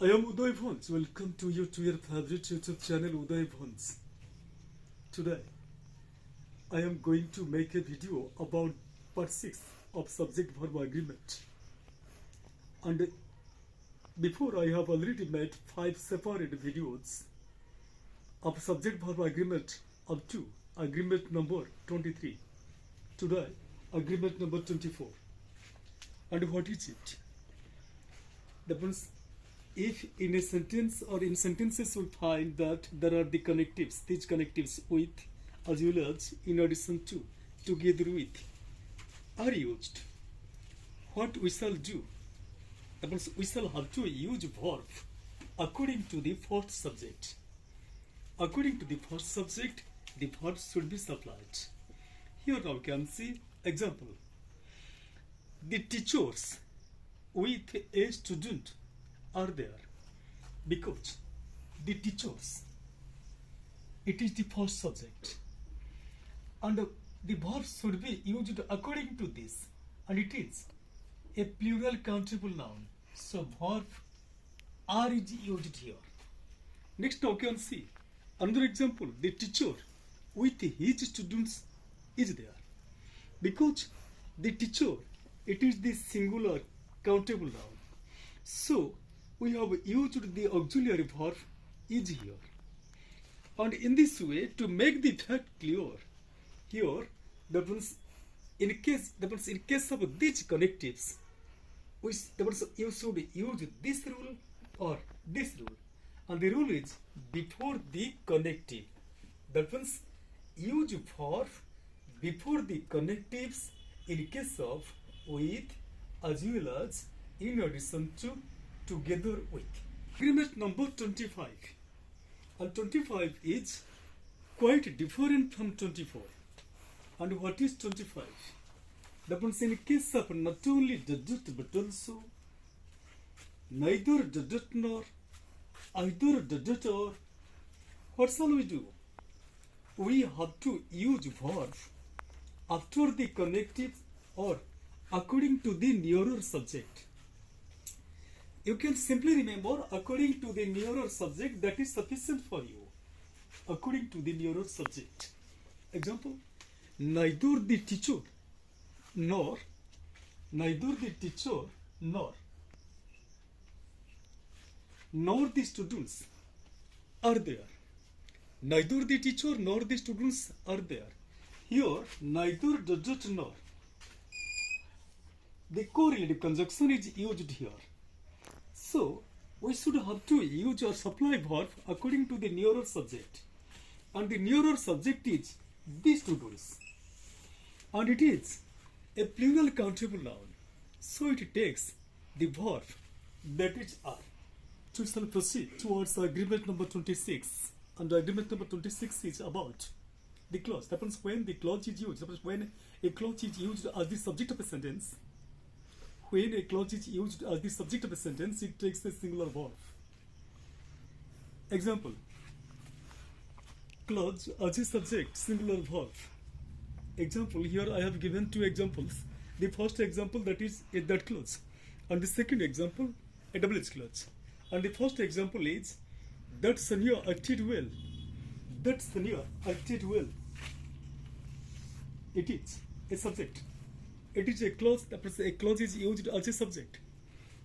I am Udaya Bhanja. Welcome to your favorite YouTube channel Udaya Bhanja. Today, I am going to make a video about part 6 of subject-verb agreement. And before, I have already made 5 separate videos of subject-verb agreement up to agreement number 23. Today, agreement number 24. And what is it? That means if in a sentence or in sentences we find that there are the connectives, these connectives with, as well as, in addition to, together with, are used, what we shall do? That means we shall have to use verb according to the first subject. According to the first subject, the verb should be supplied. Here now we can see example. The teachers with a student are there because the teachers, it is the first subject, and the verb should be used according to this, and it is a plural countable noun, so verb are is used here. Next now we can see another example. The teacher with his students is there because the teacher, it is the singular countable noun, so we have used the auxiliary verb is here. And in this way, to make the fact clear, here that means in case of these connectives, that means you should use this rule or this rule, and the rule is before the connective. That means use verb before the connectives in case of with, as well as, in addition to, together with. Agreement number 25. And 25 is quite different from 24. And what is 25? That means in case of not only did but also neither did nor either did or, what shall we do? We have to use verb after the connective or according to the nearer subject. You can simply remember according to the nearer subject, that is sufficient for you. According to the nearer subject. Example, neither the teacher nor the students are there. Neither the teacher nor the students are there. Here, neither did nor. The correlative conjunction is used here. So, we should have to use our supply verb according to the nearer subject. And the nearer subject is the students. And it is a plural countable noun. So, it takes the verb that is are. So, we shall proceed towards agreement number 26. And agreement number 26 is about the clause. That means when the clause is used. That means when a clause is used as the subject of a sentence. When a clause is used as the subject of a sentence, it takes the singular verb. Example, clause as a subject, singular verb. Example, here I have given 2 examples. The first example, that is a that clause, and the second example, a double-edged clause. And the first example is that Sanya acted well. That Sanya acted well. It is a subject. It is a clause, that means a clause is used as a subject.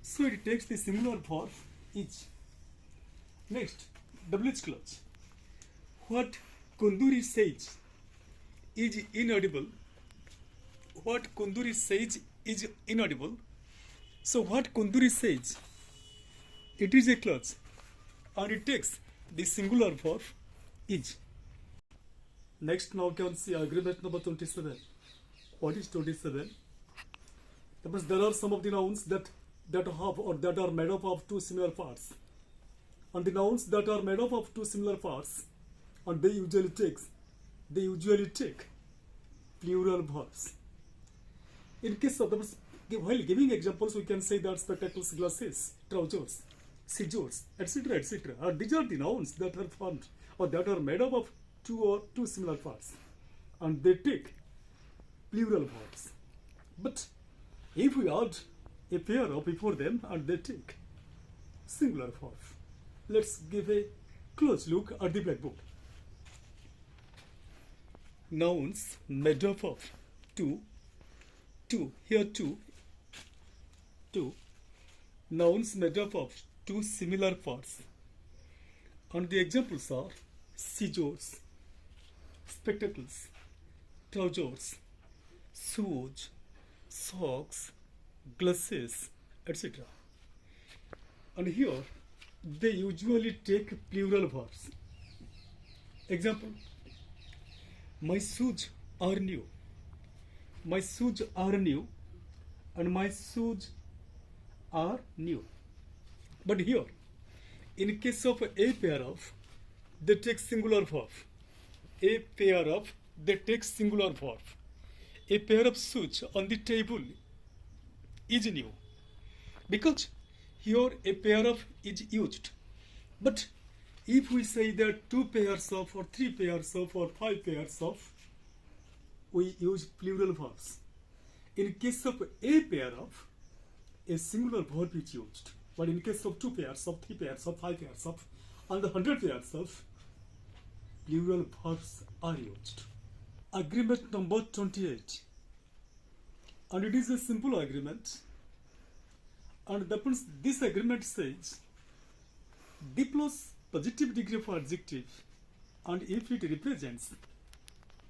So it takes the singular verb is. Next, double-edged clause. What Kunduri says is inaudible. What Kunduri says is inaudible. So what Kunduri says, it is a clause. And it takes the singular verb is. Next, now can see agreement number 27. What is 27? That means there are some of the nouns that have or that are made up of 2 similar parts. And the nouns that are made up of 2 similar parts, and they usually take plural verbs. In case of them, while giving examples, we can say that spectacles, glasses, trousers, scissors, etc., etc. And these are the nouns that are formed or that are made up of 2 similar parts, and they take plural verbs. But if we add a pair of before them and they take singular verb. Let's give a close look at the blackboard. Nouns made up of two. Here two. Nouns made up of two similar parts. And the examples are scissors, spectacles, trousers, shoes, socks, glasses, etc. And here they usually take plural verbs. Example: my shoes are new. My shoes are new, and my shoes are new. But here, in case of a pair of, they take singular verb. A pair of, they take singular verb. A pair of shoes on the table is new, because here a pair of is used. But if we say there are two pairs of, or three pairs of, or five pairs of, we use plural verbs. In case of a pair of, a singular verb is used. But in case of two pairs of, three pairs of, five pairs of, and 100 pairs of, plural verbs are used. Agreement number 28. And it is a simple agreement. And this agreement says the plus positive degree of adjective, and if it represents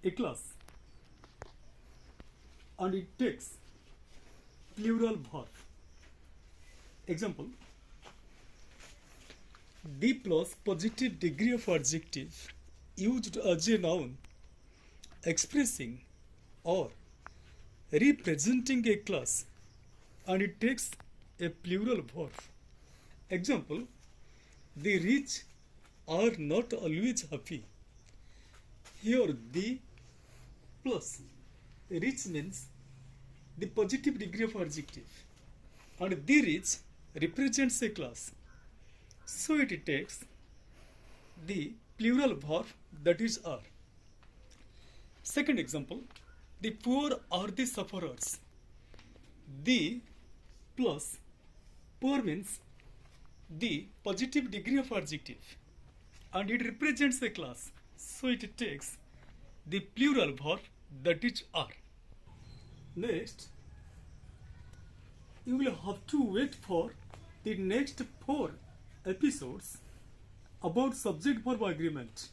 a class, and it takes plural verb. Example: the plus positive degree of adjective used as a noun expressing or representing a class, and it takes a plural verb. Example: the rich are not always happy. Here the plus rich means the positive degree of adjective, and the rich represents a class, so it takes the plural verb, that is are. Second example: the poor are the sufferers. The plus poor means the positive degree of adjective, and it represents a class, so it takes the plural verb, that is are. Next, you will have to wait for the next 4 episodes about subject verb agreement.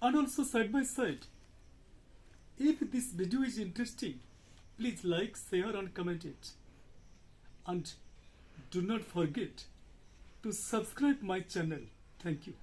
And also, side by side, if this video is interesting, please like, share and comment it. And do not forget to subscribe my channel. Thank you.